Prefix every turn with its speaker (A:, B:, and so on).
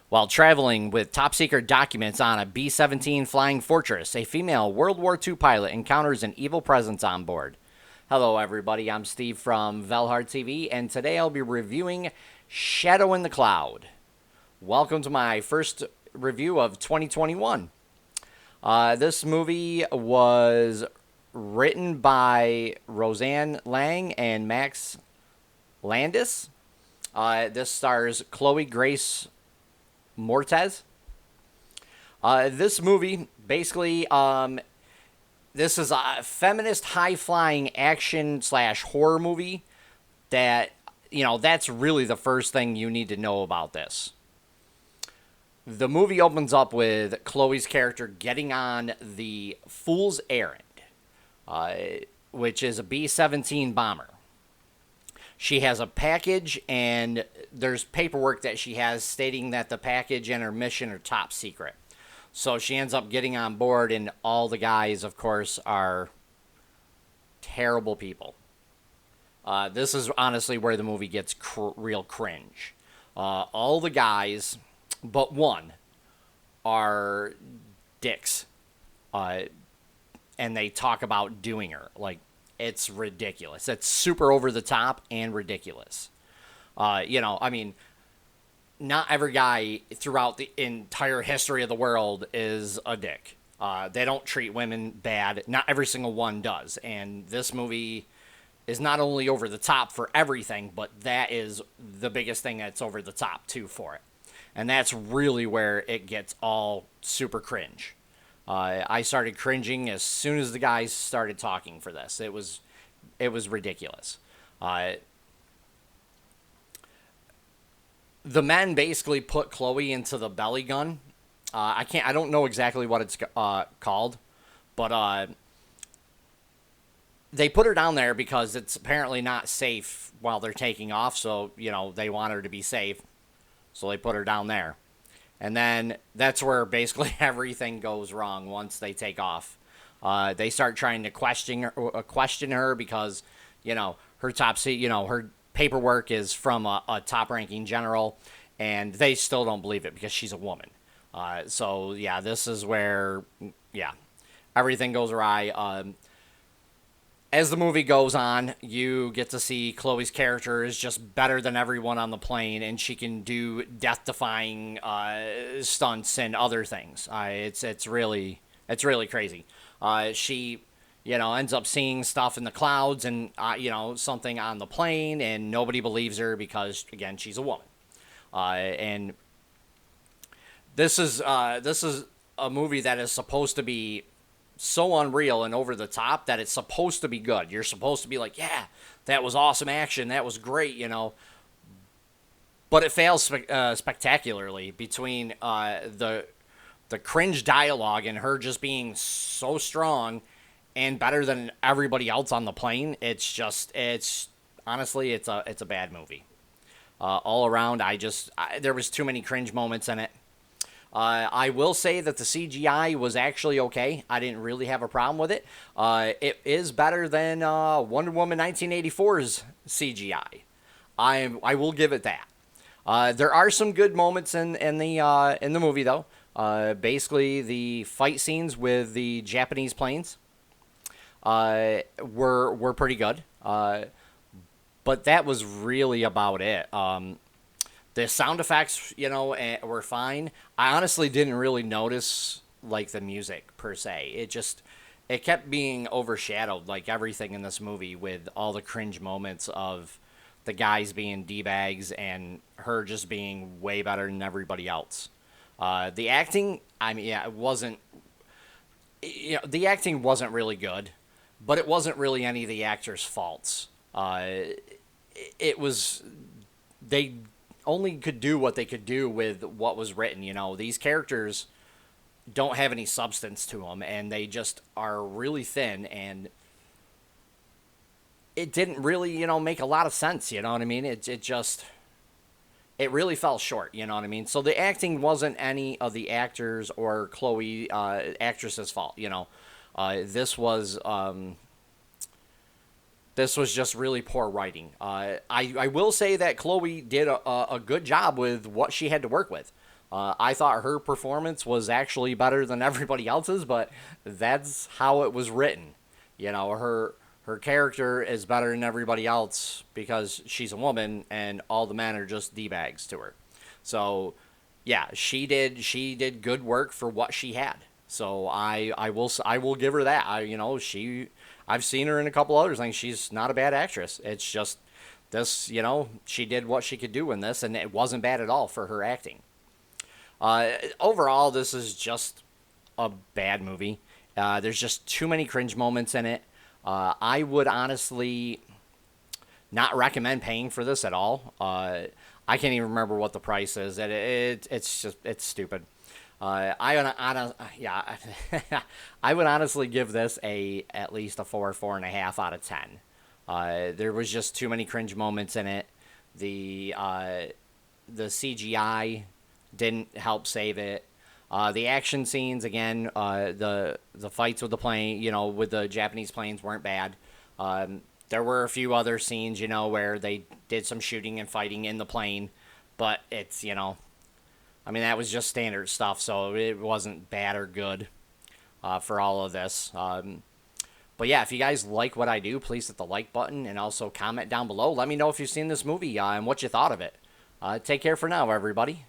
A: While traveling with top secret documents on a B 17 Flying Fortress, a female World War II pilot encounters an evil presence on board. Hello, everybody. I'm Steve from VALHARTV, and today I'll be reviewing Shadow in the Cloud. Welcome to my first review of 2021. This movie was written by Roseanne Lang and Max Landis. This stars Chloe Grace Moretz. This movie, basically, this is a feminist high-flying action slash horror movie that, that's really the first thing you need to know about this. The movie opens up with Chloe's character getting on the Fool's Errand, which is a B-17 bomber. She has a package, and there's paperwork that she has stating that the package and her mission are top secret. So she ends up getting on board, and all the guys, of course, are terrible people. This is honestly where the movie gets real cringe. All the guys, but one, are dicks. And they talk about doing her. Like, it's ridiculous. It's super over the top and ridiculous. Not every guy throughout the entire history of the world is a dick. They don't treat women bad. Not every single one does. And this movie is not only over the top for everything, but that is the biggest thing that's over the top, too, for it. And that's really where it gets all super cringe. I started cringing as soon as the guys started talking for this. It was ridiculous. The men basically put Chloe into the belly gun. I don't know exactly what it's called, but they put her down there because it's apparently not safe while they're taking off. So they want her to be safe, so they put her down there. And then that's where basically everything goes wrong once they take off. They start trying to question her because, her her paperwork is from a top-ranking general, and they still don't believe it because she's a woman. This is where, everything goes awry. As the movie goes on, you get to see Chloe's character is just better than everyone on the plane, and she can do death-defying stunts and other things. It's really crazy. She, ends up seeing stuff in the clouds and something on the plane, and nobody believes her because, again, she's a woman. And this is a movie that is supposed to be so unreal and over the top that it's supposed to be good. You're supposed to be like, yeah, that was awesome action. That was great, But it fails spectacularly between the cringe dialogue and her just being so strong and better than everybody else on the plane. It's honestly, it's a bad movie. All around, there was too many cringe moments in it. I will say that the CGI was actually okay. I didn't really have a problem with it. It is better than Wonder Woman 1984's CGI. I will give it that. There are some good moments in the movie though. Basically, the fight scenes with the Japanese planes were pretty good. But that was really about it. The sound effects, were fine. I honestly didn't really notice, the music, per se. It kept being overshadowed, like everything in this movie, with all the cringe moments of the guys being D-bags and her just being way better than everybody else. The acting, it wasn't... the acting wasn't really good, but it wasn't really any of the actors' faults. It was... They only could do what they could do with what was written. These characters don't have any substance to them, and they just are really thin, and it didn't really, make a lot of sense. You know what I mean? It really fell short. You know what I mean? So the acting wasn't any of the actors or Chloe actress's fault. This was This was just really poor writing. I will say that Chloe did a good job with what she had to work with. I thought her performance was actually better than everybody else's, but that's how it was written. You know, her character is better than everybody else because she's a woman and all the men are just d-bags to her. So, yeah, she did good work for what she had. So I will give her that. I've seen her in a couple other things. She's not a bad actress. It's just this, she did what she could do in this, and it wasn't bad at all for her acting. Overall, this is just a bad movie. There's just too many cringe moments in it. I would honestly not recommend paying for this at all. I can't even remember what the price is. It's stupid. Yeah, I would honestly give this at least a 4.5 out of 10. There was just too many cringe moments in it. The CGI didn't help save it. The action scenes again, the fights with the plane, with the Japanese planes weren't bad. There were a few other scenes, where they did some shooting and fighting in the plane, but it's, I mean, that was just standard stuff, so it wasn't bad or good for all of this. But yeah, if you guys like what I do, please hit the like button and also comment down below. Let me know if you've seen this movie and what you thought of it. Take care for now, everybody.